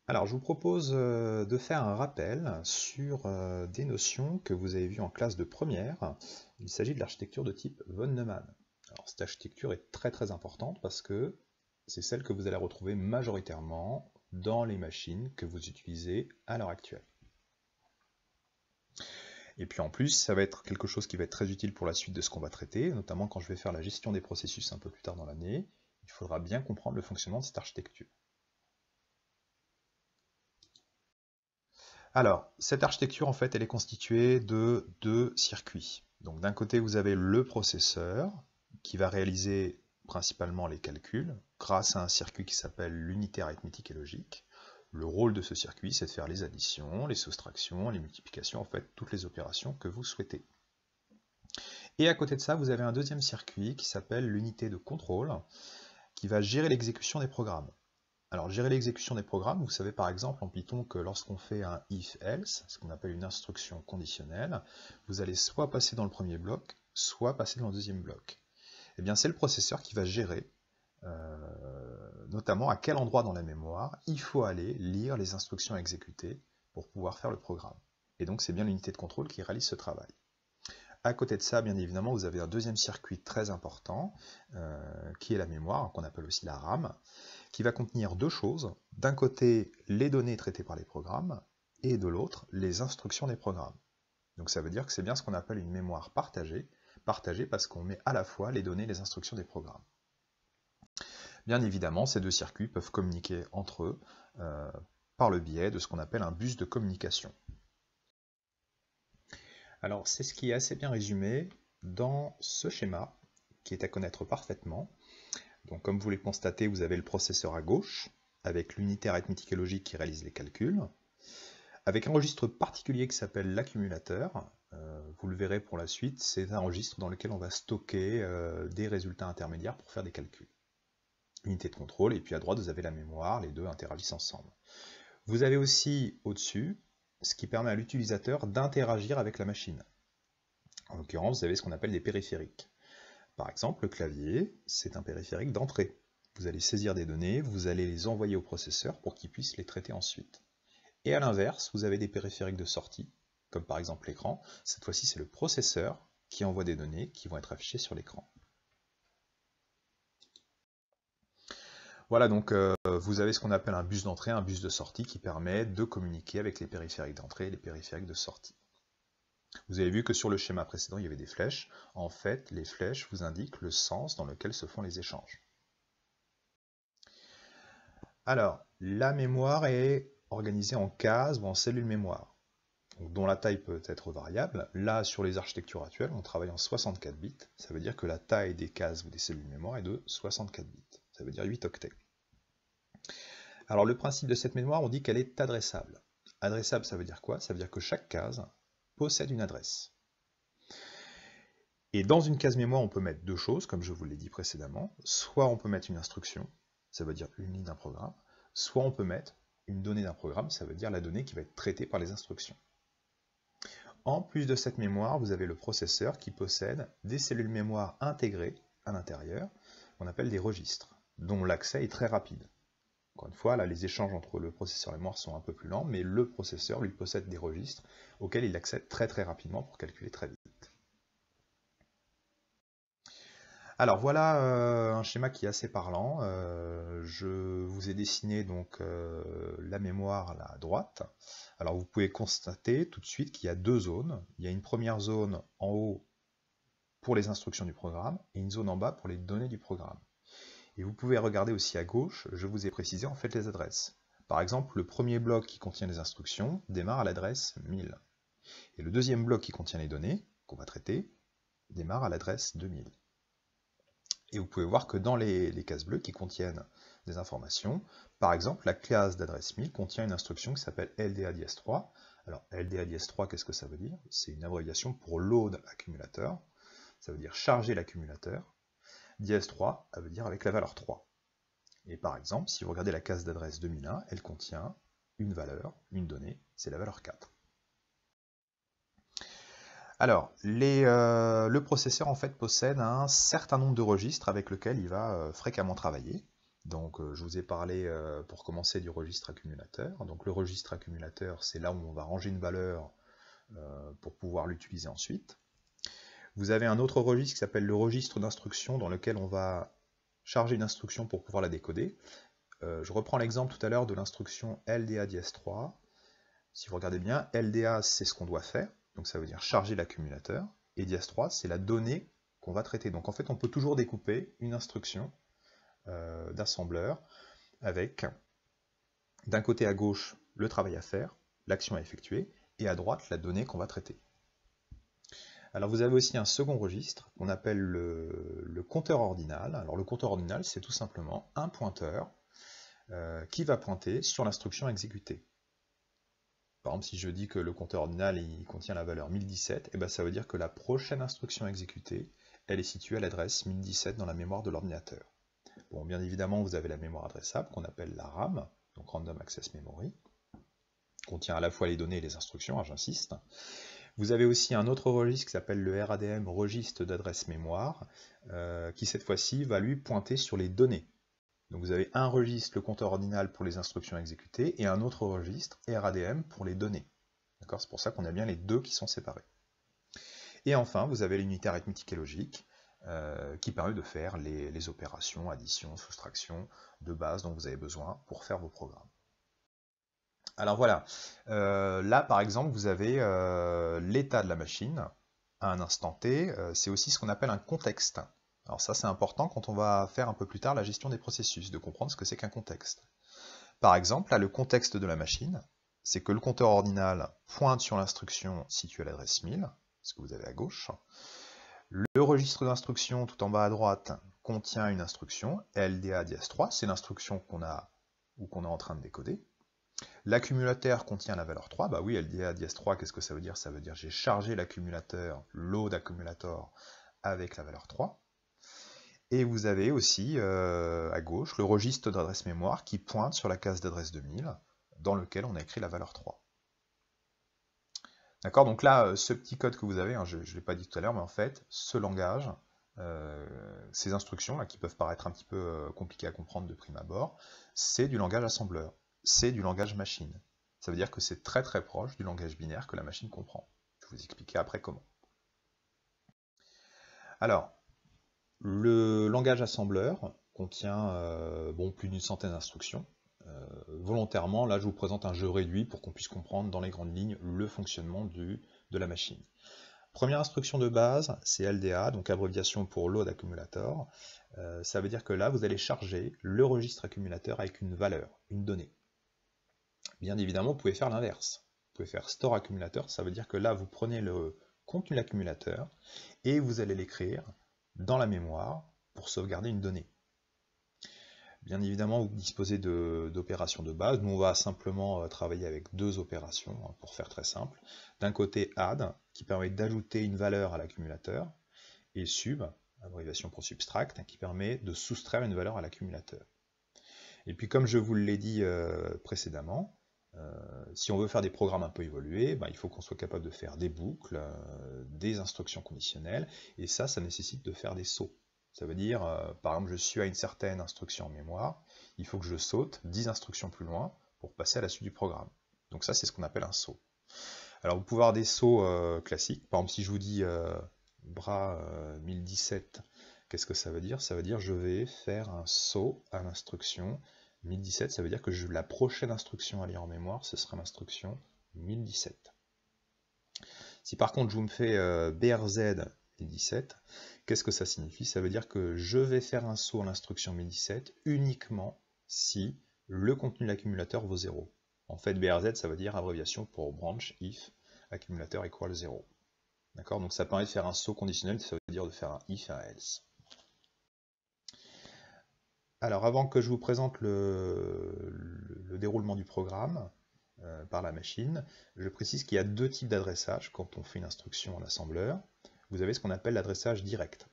Alors, je vous propose de faire un rappel sur des notions que vous avez vues en classe de première. Il s'agit de l'architecture de type von Neumann. Alors, cette architecture est très importante parce que c'est celle que vous allez retrouver majoritairement dans les machines que vous utilisez à l'heure actuelle. Et puis en plus, ça va être quelque chose qui va être très utile pour la suite de ce qu'on va traiter, notamment quand je vais faire la gestion des processus un peu plus tard dans l'année. Il faudra bien comprendre le fonctionnement de cette architecture. Alors, cette architecture, en fait, elle est constituée de deux circuits. Donc, d'un côté, vous avez le processeur qui va réaliser principalement les calculs grâce à un circuit qui s'appelle l'unité arithmétique et logique. Le rôle de ce circuit, c'est de faire les additions, les soustractions, les multiplications, en fait, toutes les opérations que vous souhaitez. Et à côté de ça, vous avez un deuxième circuit qui s'appelle l'unité de contrôle qui va gérer l'exécution des programmes. Alors, gérer l'exécution des programmes, vous savez par exemple en Python que lorsqu'on fait un if-else, ce qu'on appelle une instruction conditionnelle, vous allez soit passer dans le premier bloc, soit passer dans le deuxième bloc. Eh bien, c'est le processeur qui va gérer, notamment à quel endroit dans la mémoire il faut aller lire les instructions à exécuter pour pouvoir faire le programme. Et donc, c'est bien l'unité de contrôle qui réalise ce travail. À côté de ça, bien évidemment, vous avez un deuxième circuit très important, qui est la mémoire, qu'on appelle aussi la RAM, qui va contenir deux choses. D'un côté, les données traitées par les programmes, et de l'autre, les instructions des programmes. Donc ça veut dire que c'est bien ce qu'on appelle une mémoire partagée, partagée parce qu'on met à la fois les données et les instructions des programmes. Bien évidemment, ces deux circuits peuvent communiquer entre eux par le biais de ce qu'on appelle un bus de communication. Alors c'est ce qui est assez bien résumé dans ce schéma, qui est à connaître parfaitement. Donc comme vous le constatez, vous avez le processeur à gauche, avec l'unité arithmétique et logique qui réalise les calculs, avec un registre particulier qui s'appelle l'accumulateur. Vous le verrez pour la suite, c'est un registre dans lequel on va stocker des résultats intermédiaires pour faire des calculs. Unité de contrôle, et puis à droite vous avez la mémoire, les deux interagissent ensemble. Vous avez aussi au-dessus ce qui permet à l'utilisateur d'interagir avec la machine. En l'occurrence, vous avez ce qu'on appelle des périphériques. Par exemple, le clavier, c'est un périphérique d'entrée. Vous allez saisir des données, vous allez les envoyer au processeur pour qu'il puisse les traiter ensuite. Et à l'inverse, vous avez des périphériques de sortie, comme par exemple l'écran. Cette fois-ci, c'est le processeur qui envoie des données qui vont être affichées sur l'écran. Voilà, donc vous avez ce qu'on appelle un bus d'entrée, un bus de sortie qui permet de communiquer avec les périphériques d'entrée et les périphériques de sortie. Vous avez vu que sur le schéma précédent, il y avait des flèches. En fait, les flèches vous indiquent le sens dans lequel se font les échanges. Alors, la mémoire est organisée en cases ou en cellules mémoire, dont la taille peut être variable. Là, sur les architectures actuelles, on travaille en 64 bits. Ça veut dire que la taille des cases ou des cellules mémoire est de 64 bits. Ça veut dire 8 octets. Alors, le principe de cette mémoire, on dit qu'elle est adressable. Adressable, ça veut dire quoi? Ça veut dire que chaque case possède une adresse. Et dans une case mémoire, on peut mettre deux choses, comme je vous l'ai dit précédemment. Soit on peut mettre une instruction, ça veut dire une ligne d'un programme, soit on peut mettre une donnée d'un programme, ça veut dire la donnée qui va être traitée par les instructions. En plus de cette mémoire, vous avez le processeur qui possède des cellules mémoire intégrées à l'intérieur, qu'on appelle des registres, dont l'accès est très rapide. Encore une fois, là, les échanges entre le processeur et la mémoire sont un peu plus lents, mais le processeur, lui, possède des registres auxquels il accède très rapidement pour calculer très vite. Alors voilà un schéma qui est assez parlant. Je vous ai dessiné donc la mémoire là, à droite. Alors vous pouvez constater tout de suite qu'il y a deux zones. Il y a une première zone en haut pour les instructions du programme et une zone en bas pour les données du programme. Et vous pouvez regarder aussi à gauche, je vous ai précisé en fait les adresses. Par exemple, le premier bloc qui contient les instructions démarre à l'adresse 1000. Et le deuxième bloc qui contient les données qu'on va traiter démarre à l'adresse 2000. Et vous pouvez voir que dans les cases bleues qui contiennent des informations, par exemple, la classe d'adresse 1000 contient une instruction qui s'appelle LDA-3. Alors, LDA-3, qu'est-ce que ça veut dire? C'est une abréviation pour load accumulateur. Ça veut dire charger l'accumulateur. Dièse3, ça veut dire avec la valeur 3. Et par exemple, si vous regardez la case d'adresse 2001, elle contient une valeur, une donnée, c'est la valeur 4. Alors, le processeur en fait possède un certain nombre de registres avec lesquels il va fréquemment travailler. Donc je vous ai parlé pour commencer du registre accumulateur. Donc le registre accumulateur, c'est là où on va ranger une valeur pour pouvoir l'utiliser ensuite. Vous avez un autre registre qui s'appelle le registre d'instruction dans lequel on va charger une instruction pour pouvoir la décoder. Je reprends l'exemple tout à l'heure de l'instruction LDA-3. Si vous regardez bien, LDA c'est ce qu'on doit faire, donc ça veut dire charger l'accumulateur, et dias3 c'est la donnée qu'on va traiter. Donc en fait on peut toujours découper une instruction d'assembleur avec d'un côté à gauche le travail à faire, l'action à effectuer, et à droite la donnée qu'on va traiter. Alors vous avez aussi un second registre qu'on appelle le compteur ordinal. Alors le compteur ordinal c'est tout simplement un pointeur qui va pointer sur l'instruction exécutée. Par exemple, si je dis que le compteur ordinal il contient la valeur 1017, et ben ça veut dire que la prochaine instruction exécutée, elle est située à l'adresse 1017 dans la mémoire de l'ordinateur. Bon, bien évidemment, vous avez la mémoire adressable qu'on appelle la RAM, donc Random Access Memory, contient à la fois les données et les instructions, j'insiste. Vous avez aussi un autre registre qui s'appelle le RADM, registre d'adresse mémoire, qui cette fois-ci va lui pointer sur les données. Donc vous avez un registre, le compteur ordinal pour les instructions exécutées, et un autre registre, RADM, pour les données. D'accord, c'est pour ça qu'on a bien les deux qui sont séparés. Et enfin, vous avez l'unité arithmétique et logique, qui permet de faire les opérations, addition, soustraction, de base dont vous avez besoin pour faire vos programmes. Alors voilà, là par exemple, vous avez l'état de la machine à un instant T, c'est aussi ce qu'on appelle un contexte. Alors ça c'est important quand on va faire un peu plus tard la gestion des processus, de comprendre ce que c'est qu'un contexte. Par exemple, là le contexte de la machine, c'est que le compteur ordinal pointe sur l'instruction située à l'adresse 1000, ce que vous avez à gauche. Le registre d'instruction tout en bas à droite contient une instruction, LDA-3, c'est l'instruction qu'on a ou qu'on est en train de décoder. L'accumulateur contient la valeur 3, bah oui, LDA-3, qu'est-ce que ça veut dire? Ça veut dire j'ai chargé l'accumulateur, load accumulator, avec la valeur 3. Et vous avez aussi à gauche le registre d'adresse mémoire qui pointe sur la case d'adresse 2000 dans lequel on a écrit la valeur 3. D'accord, donc là, ce petit code que vous avez, hein, je ne l'ai pas dit tout à l'heure, mais en fait, ce langage, ces instructions là, qui peuvent paraître un petit peu compliquées à comprendre de prime abord, c'est du langage assembleur, c'est du langage machine. Ça veut dire que c'est très très proche du langage binaire que la machine comprend. Je vais vous expliquer après comment. Alors, le langage assembleur contient plus d'une centaine d'instructions. Volontairement, là je vous présente un jeu réduit pour qu'on puisse comprendre dans les grandes lignes le fonctionnement de la machine. Première instruction de base, c'est LDA, donc abréviation pour Load Accumulator. Ça veut dire que là, vous allez charger le registre accumulateur avec une valeur, une donnée. Bien évidemment, vous pouvez faire l'inverse. Vous pouvez faire Store Accumulator, ça veut dire que là, vous prenez le contenu de l'accumulateur et vous allez l'écrire dans la mémoire pour sauvegarder une donnée. Bien évidemment, vous disposez d'opérations de base. Nous, on va simplement travailler avec deux opérations, hein, pour faire très simple. D'un côté, add, qui permet d'ajouter une valeur à l'accumulateur, et sub, abréviation pour subtract, qui permet de soustraire une valeur à l'accumulateur. Et puis, comme je vous l'ai dit précédemment, si on veut faire des programmes un peu évolués, il faut qu'on soit capable de faire des boucles, des instructions conditionnelles, et ça nécessite de faire des sauts. Ça veut dire, par exemple, je suis à une certaine instruction en mémoire, il faut que je saute 10 instructions plus loin pour passer à la suite du programme. Donc ça, c'est ce qu'on appelle un saut. Alors vous pouvez avoir des sauts classiques. Par exemple, si je vous dis bras 1017, qu'est-ce que ça veut dire? Ça veut dire je vais faire un saut à l'instruction 1017. Ça veut dire que la prochaine instruction à lire en mémoire, ce sera l'instruction 1017. Si par contre je vous me fais BRZ 1017, qu'est-ce que ça signifie? Ça veut dire que je vais faire un saut à l'instruction 1017 uniquement si le contenu de l'accumulateur vaut 0. En fait, BRZ, ça veut dire abréviation pour branch if accumulateur equal 0. D'accord? Donc ça permet de faire un saut conditionnel, ça veut dire de faire un if et un else. Alors avant que je vous présente le déroulement du programme par la machine, je précise qu'il y a deux types d'adressage quand on fait une instruction en assembleur. Vous avez ce qu'on appelle l'adressage direct.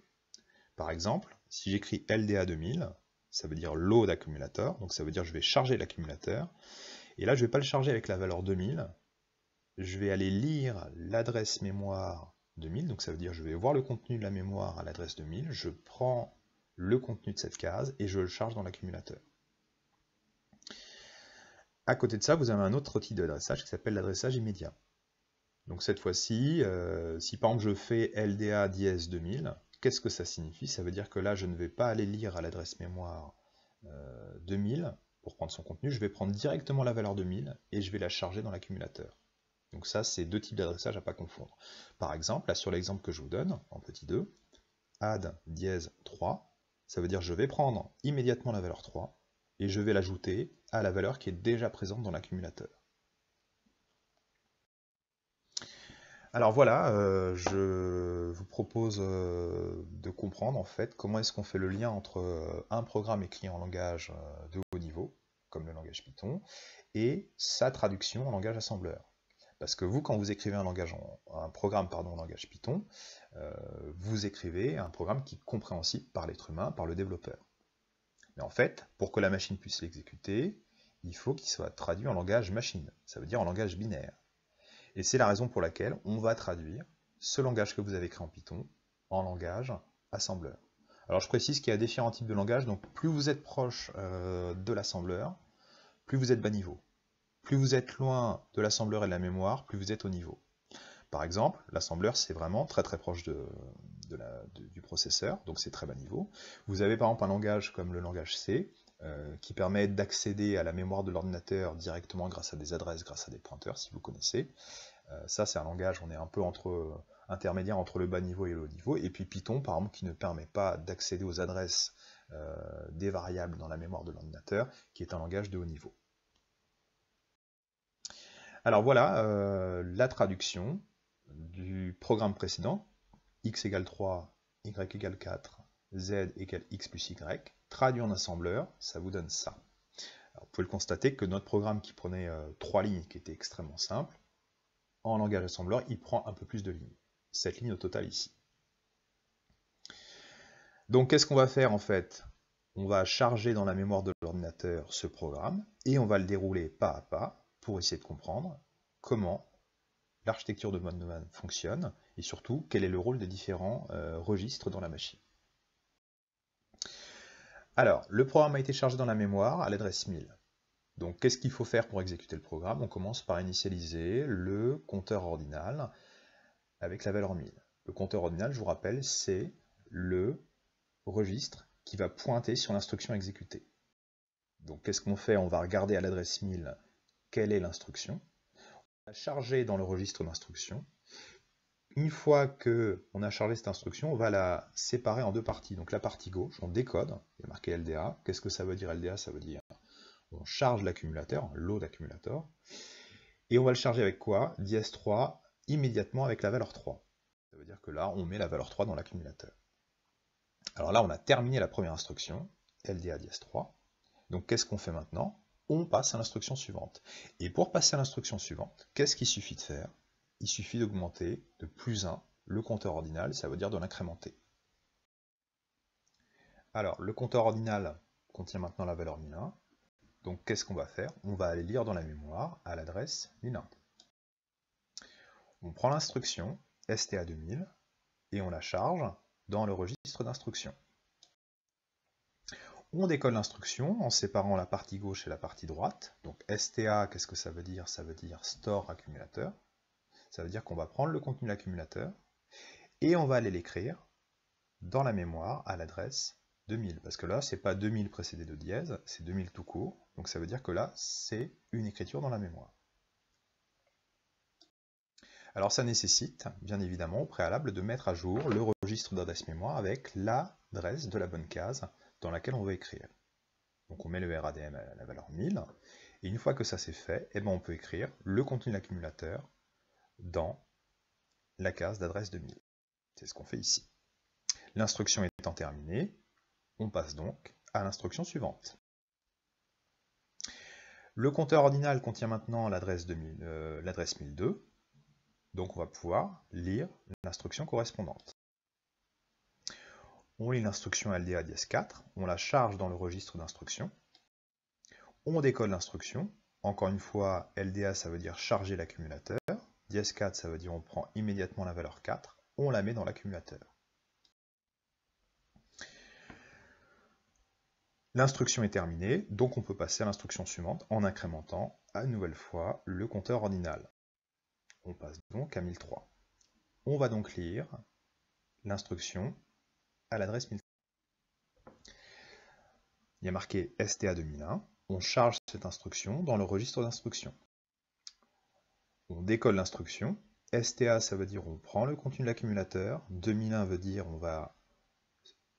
Par exemple, si j'écris LDA 2000, ça veut dire load accumulator, donc ça veut dire que je vais charger l'accumulateur, et là je ne vais pas le charger avec la valeur 2000, je vais aller lire l'adresse mémoire 2000, donc ça veut dire que je vais voir le contenu de la mémoire à l'adresse 2000, je prends le contenu de cette case et je le charge dans l'accumulateur. À côté de ça, vous avez un autre type d'adressage qui s'appelle l'adressage immédiat. Donc cette fois-ci, si par exemple je fais LDA dièse 2000, qu'est-ce que ça signifie? Ça veut dire que là, je ne vais pas aller lire à l'adresse mémoire 2000 pour prendre son contenu, je vais prendre directement la valeur 2000 et je vais la charger dans l'accumulateur. Donc ça, c'est deux types d'adressage à ne pas confondre. Par exemple, là sur l'exemple que je vous donne, en petit 2, add dièse 3, ça veut dire que je vais prendre immédiatement la valeur 3 et je vais l'ajouter à la valeur qui est déjà présente dans l'accumulateur. Alors voilà, je vous propose de comprendre en fait comment est-ce qu'on fait le lien entre un programme écrit en langage de haut niveau, comme le langage Python, et sa traduction en langage assembleur. Parce que vous, quand vous écrivez un programme en langage Python, vous écrivez un programme qui est compréhensible par l'être humain, par le développeur. Mais en fait, pour que la machine puisse l'exécuter, il faut qu'il soit traduit en langage machine, ça veut dire en langage binaire. Et c'est la raison pour laquelle on va traduire ce langage que vous avez écrit en Python en langage assembleur. Alors je précise qu'il y a différents types de langages, donc plus vous êtes proche de l'assembleur, plus vous êtes bas niveau. Plus vous êtes loin de l'assembleur et de la mémoire, plus vous êtes haut niveau. Par exemple, l'assembleur c'est vraiment très proche du processeur, donc c'est très bas niveau. Vous avez par exemple un langage comme le langage C, qui permet d'accéder à la mémoire de l'ordinateur directement grâce à des adresses, grâce à des pointeurs, si vous connaissez. Ça, c'est un langage, on est un peu intermédiaire entre le bas niveau et le haut niveau. Et puis Python, par exemple, qui ne permet pas d'accéder aux adresses des variables dans la mémoire de l'ordinateur, qui est un langage de haut niveau. Alors voilà la traduction du programme précédent, x égale 3, y égale 4, z égale x plus y, traduit en assembleur, ça vous donne ça. Alors, vous pouvez le constater que notre programme qui prenait 3 lignes, qui était extrêmement simple, en langage assembleur, il prend un peu plus de lignes. 7 lignes au total ici. Donc qu'est-ce qu'on va faire en fait? On va charger dans la mémoire de l'ordinateur ce programme, et on va le dérouler pas à pas, pour essayer de comprendre comment l'architecture de von Neumann fonctionne, et surtout quel est le rôle des différents registres dans la machine. Alors, le programme a été chargé dans la mémoire à l'adresse 1000. Donc, qu'est-ce qu'il faut faire pour exécuter le programme? On commence par initialiser le compteur ordinal avec la valeur 1000. Le compteur ordinal, je vous rappelle, c'est le registre qui va pointer sur l'instruction exécutée. Donc, qu'est-ce qu'on fait? On va regarder à l'adresse 1000 quelle est l'instruction. On va charger dans le registre d'instruction. Une fois qu'on a chargé cette instruction, on va la séparer en deux parties. Donc la partie gauche, on décode, il y a marqué LDA. Qu'est-ce que ça veut dire LDA? Ça veut dire on charge l'accumulateur, load accumulator, et on va le charger avec quoi? Dièse 3 immédiatement avec la valeur 3. Ça veut dire que là, on met la valeur 3 dans l'accumulateur. Alors là, on a terminé la première instruction, LDA dièse 3. Donc qu'est-ce qu'on fait maintenant? On passe à l'instruction suivante. Et pour passer à l'instruction suivante, qu'est-ce qu'il suffit de faire? Il suffit d'augmenter de plus 1 le compteur ordinal, ça veut dire de l'incrémenter. Alors, le compteur ordinal contient maintenant la valeur 1001. Donc, qu'est-ce qu'on va faire? On va aller lire dans la mémoire à l'adresse 1001. On prend l'instruction STA2000 et on la charge dans le registre d'instruction. On décolle l'instruction en séparant la partie gauche et la partie droite. Donc, STA, qu'est-ce que ça veut dire? Ça veut dire store accumulateur. Ça veut dire qu'on va prendre le contenu de l'accumulateur et on va aller l'écrire dans la mémoire à l'adresse 2000. Parce que là, c'est pas 2000 précédé de dièse, c'est 2000 tout court. Donc ça veut dire que là, c'est une écriture dans la mémoire. Alors ça nécessite, bien évidemment, au préalable, de mettre à jour le registre d'adresse mémoire avec l'adresse de la bonne case dans laquelle on veut écrire. Donc on met le RADM à la valeur 1000. Et une fois que ça c'est fait, eh ben on peut écrire le contenu de l'accumulateur dans la case d'adresse 2000. C'est ce qu'on fait ici. L'instruction étant terminée, on passe donc à l'instruction suivante. Le compteur ordinal contient maintenant l'adresse 1002, donc on va pouvoir lire l'instruction correspondante. On lit l'instruction LDA dièse 4, on la charge dans le registre d'instruction, on décode l'instruction, encore une fois LDA ça veut dire charger l'accumulateur, dièse 4 ça veut dire on prend immédiatement la valeur 4, on la met dans l'accumulateur. L'instruction est terminée, donc on peut passer à l'instruction suivante en incrémentant à nouvelle fois le compteur ordinal. On passe donc à 1003. On va donc lire l'instruction à l'adresse 1003. Il y a marqué STA 2001. On charge cette instruction dans le registre d'instruction. On décolle l'instruction. STA, ça veut dire on prend le contenu de l'accumulateur. 2001 veut dire on va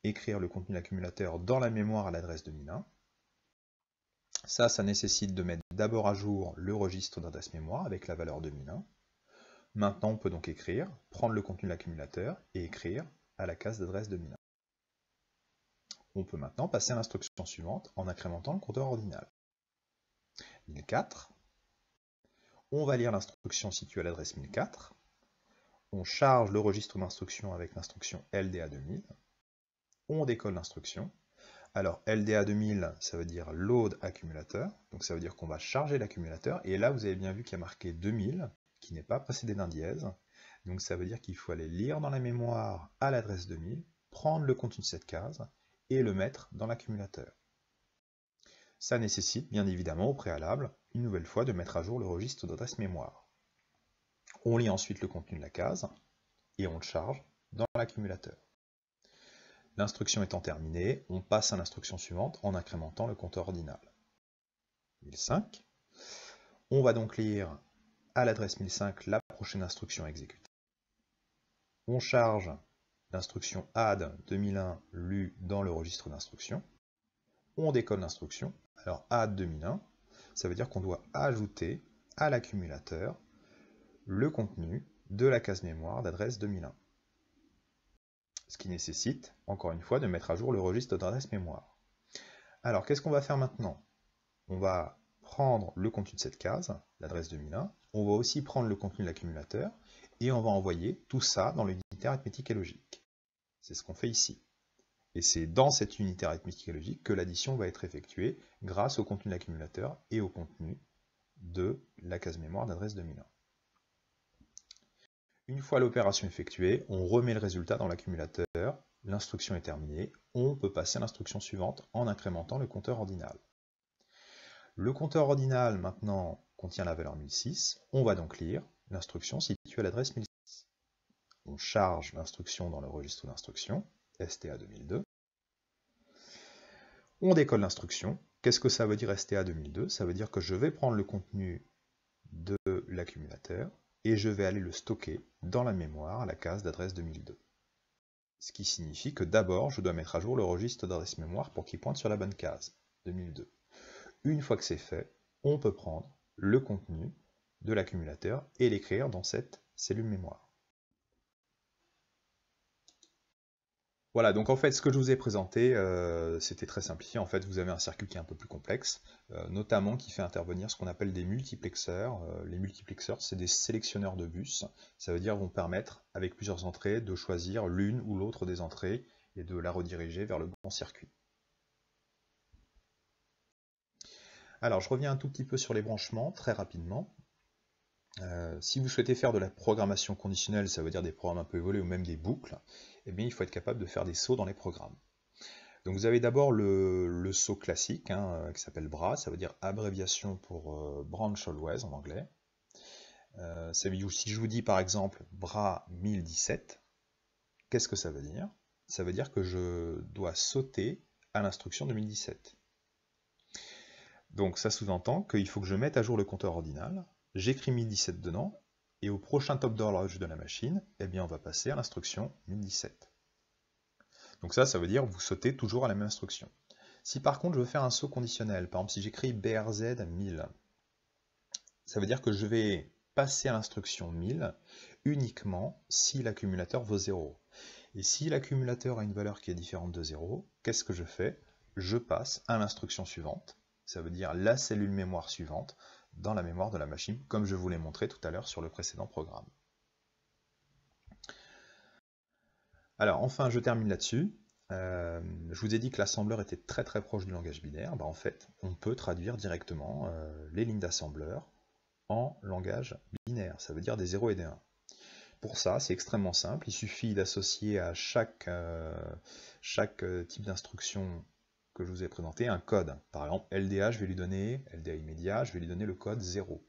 écrire le contenu de l'accumulateur dans la mémoire à l'adresse 2001. Ça nécessite de mettre d'abord à jour le registre d'adresse mémoire avec la valeur 2001. Maintenant, on peut donc écrire, prendre le contenu de l'accumulateur et écrire à la case d'adresse 2001. On peut maintenant passer à l'instruction suivante en incrémentant le compteur ordinal. 1004. On va lire l'instruction située à l'adresse 1004. On charge le registre d'instruction avec l'instruction LDA 2000. On décolle l'instruction. Alors LDA 2000, ça veut dire load accumulateur. Donc ça veut dire qu'on va charger l'accumulateur. Et là, vous avez bien vu qu'il y a marqué 2000, qui n'est pas précédé d'un dièse. Donc ça veut dire qu'il faut aller lire dans la mémoire à l'adresse 2000, prendre le contenu de cette case et le mettre dans l'accumulateur. Ça nécessite bien évidemment au préalable, une nouvelle fois, de mettre à jour le registre d'adresse mémoire. On lit ensuite le contenu de la case et on le charge dans l'accumulateur. L'instruction étant terminée, on passe à l'instruction suivante en incrémentant le compteur ordinal. 1005. On va donc lire à l'adresse 1005 la prochaine instruction à exécuter. On charge l'instruction add 2001 lue dans le registre d'instruction. On décolle l'instruction. Alors add 2001, ça veut dire qu'on doit ajouter à l'accumulateur le contenu de la case mémoire d'adresse 2001. Ce qui nécessite, encore une fois, de mettre à jour le registre d'adresse mémoire. Alors, qu'est-ce qu'on va faire maintenant? On va prendre le contenu de cette case, l'adresse 2001, on va aussi prendre le contenu de l'accumulateur, et on va envoyer tout ça dans l'unité arithmétique et logique. C'est ce qu'on fait ici. Et c'est dans cette unité arithmétique et logique que l'addition va être effectuée grâce au contenu de l'accumulateur et au contenu de la case mémoire d'adresse 2001. Une fois l'opération effectuée, on remet le résultat dans l'accumulateur, l'instruction est terminée, on peut passer à l'instruction suivante en incrémentant le compteur ordinal. Le compteur ordinal maintenant contient la valeur 1006, on va donc lire l'instruction située à l'adresse 1006. On charge l'instruction dans le registre d'instruction, STA 2002. On décolle l'instruction. Qu'est-ce que ça veut dire STA 2002? Ça veut dire que je vais prendre le contenu de l'accumulateur et je vais aller le stocker dans la mémoire à la case d'adresse 2002. Ce qui signifie que d'abord, je dois mettre à jour le registre d'adresse mémoire pour qu'il pointe sur la bonne case, 2002. Une fois que c'est fait, on peut prendre le contenu de l'accumulateur et l'écrire dans cette cellule mémoire. Voilà, donc en fait, ce que je vous ai présenté, c'était très simplifié. En fait, vous avez un circuit qui est un peu plus complexe, notamment qui fait intervenir ce qu'on appelle des multiplexeurs. Les multiplexeurs, c'est des sélectionneurs de bus. Ça veut dire vont permettre, avec plusieurs entrées, de choisir l'une ou l'autre des entrées et de la rediriger vers le bon circuit. Alors, je reviens un tout petit peu sur les branchements, très rapidement. Si vous souhaitez faire de la programmation conditionnelle, ça veut dire des programmes un peu évolués ou même des boucles, eh bien, il faut être capable de faire des sauts dans les programmes. Donc vous avez d'abord le saut classique, qui s'appelle BRA, ça veut dire abréviation pour Branch Always en anglais. Si je vous dis par exemple BRA 1017, qu'est-ce que ça veut dire? Ça veut dire que je dois sauter à l'instruction 2017. Donc ça sous-entend qu'il faut que je mette à jour le compteur ordinal, j'écris 1017 dedans, et au prochain top d'horloge de la machine, eh bien on va passer à l'instruction 1017. Donc ça veut dire que vous sautez toujours à la même instruction. Si par contre je veux faire un saut conditionnel, par exemple si j'écris BRZ 1000, ça veut dire que je vais passer à l'instruction 1000 uniquement si l'accumulateur vaut 0. Et si l'accumulateur a une valeur qui est différente de 0, qu'est-ce que je fais? Je passe à l'instruction suivante, ça veut dire la cellule mémoire suivante, dans la mémoire de la machine, comme je vous l'ai montré tout à l'heure sur le précédent programme. Alors enfin, je termine là-dessus. Je vous ai dit que l'assembleur était très très proche du langage binaire. En fait, on peut traduire directement les lignes d'assembleur en langage binaire. Ça veut dire des 0 et des 1. Pour ça, c'est extrêmement simple. Il suffit d'associer à chaque type d'instruction que je vous ai présenté un code. Par exemple, LDA, je vais lui donner, LDA immédiat, je vais lui donner le code 0.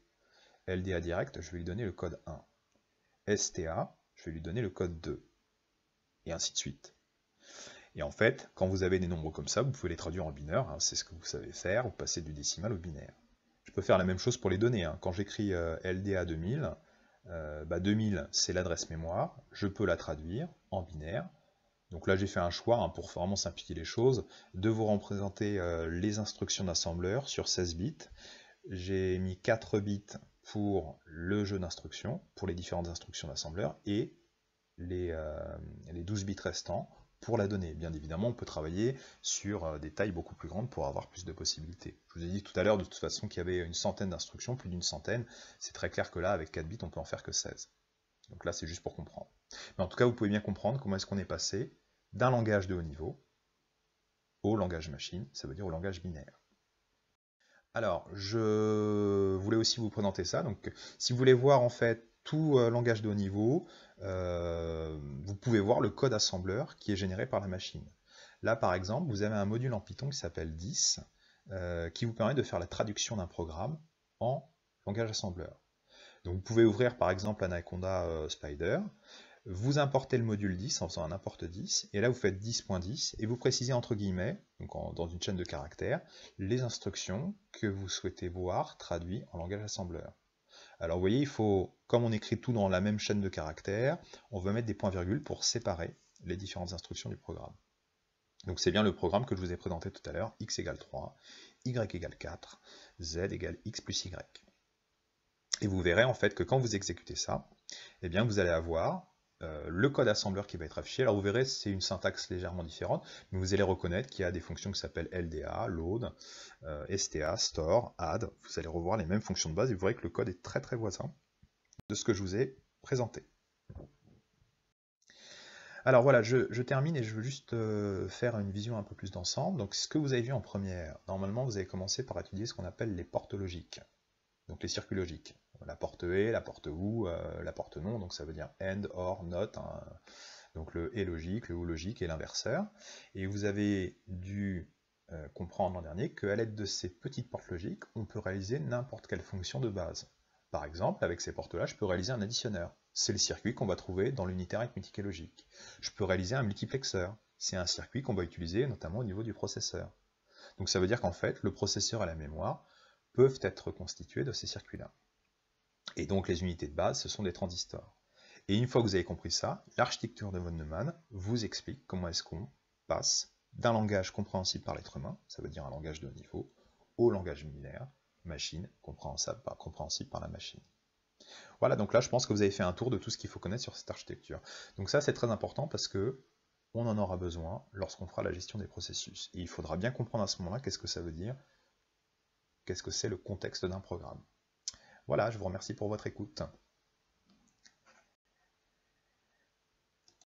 LDA direct, je vais lui donner le code 1. STA, je vais lui donner le code 2. Et ainsi de suite. Et en fait, quand vous avez des nombres comme ça, vous pouvez les traduire en binaire, hein, c'est ce que vous savez faire, vous passez du décimal au binaire. Je peux faire la même chose pour les données. Hein. Quand j'écris LDA 2000, 2000 c'est l'adresse mémoire, je peux la traduire en binaire. Donc là j'ai fait un choix, hein, pour vraiment simplifier les choses, de vous représenter les instructions d'assembleur sur 16 bits. J'ai mis 4 bits pour le jeu d'instructions, pour les différentes instructions d'assembleur, et les 12 bits restants pour la donnée. Bien évidemment, on peut travailler sur des tailles beaucoup plus grandes pour avoir plus de possibilités. Je vous ai dit tout à l'heure de toute façon qu'il y avait une centaine d'instructions, plus d'une centaine. C'est très clair que là, avec 4 bits, on peut en faire que 16. Donc là, c'est juste pour comprendre. Mais en tout cas, vous pouvez bien comprendre comment est-ce qu'on est passé d'un langage de haut niveau au langage machine, ça veut dire au langage binaire. Alors, je voulais aussi vous présenter ça. Donc, si vous voulez voir en fait tout langage de haut niveau, vous pouvez voir le code assembleur qui est généré par la machine. Là, par exemple, vous avez un module en Python qui s'appelle 10, qui vous permet de faire la traduction d'un programme en langage assembleur. Donc, vous pouvez ouvrir par exemple Anaconda Spider, vous importez le module 10 en faisant un import 10, et là vous faites 10.10, et vous précisez entre guillemets, donc dans une chaîne de caractères, les instructions que vous souhaitez voir traduites en langage assembleur. Alors vous voyez, il faut, comme on écrit tout dans la même chaîne de caractères, on va mettre des points-virgules pour séparer les différentes instructions du programme. Donc c'est bien le programme que je vous ai présenté tout à l'heure, x égale 3, y égale 4, z égale x plus y. Et vous verrez en fait que quand vous exécutez ça, eh bien vous allez avoir le code assembleur qui va être affiché. Alors vous verrez, c'est une syntaxe légèrement différente, mais vous allez reconnaître qu'il y a des fonctions qui s'appellent LDA, load, STA, store, add. Vous allez revoir les mêmes fonctions de base et vous verrez que le code est très très voisin de ce que je vous ai présenté. Alors voilà, je termine et je veux juste faire une vision un peu plus d'ensemble. Donc ce que vous avez vu en première, normalement vous avez commencé par étudier ce qu'on appelle les portes logiques, donc les circuits logiques. La porte et, la porte ou, la porte non, donc ça veut dire AND, OR, NOT, hein, donc le et logique, le ou logique et l'inverseur. Et vous avez dû comprendre l'an dernier qu'à l'aide de ces petites portes logiques, on peut réaliser n'importe quelle fonction de base. Par exemple, avec ces portes-là, je peux réaliser un additionneur. C'est le circuit qu'on va trouver dans l'unité arithmétique et logique. Je peux réaliser un multiplexeur. C'est un circuit qu'on va utiliser notamment au niveau du processeur. Donc ça veut dire qu'en fait, le processeur et la mémoire peuvent être constitués de ces circuits-là. Et donc les unités de base, ce sont des transistors. Et une fois que vous avez compris ça, l'architecture de von Neumann vous explique comment est-ce qu'on passe d'un langage compréhensible par l'être humain, ça veut dire un langage de haut niveau, au langage binaire, machine, compréhensible par la machine. Voilà, donc là je pense que vous avez fait un tour de tout ce qu'il faut connaître sur cette architecture. Donc ça c'est très important parce que on en aura besoin lorsqu'on fera la gestion des processus. Et il faudra bien comprendre à ce moment-là qu'est-ce que ça veut dire, qu'est-ce que c'est le contexte d'un programme. Voilà, je vous remercie pour votre écoute.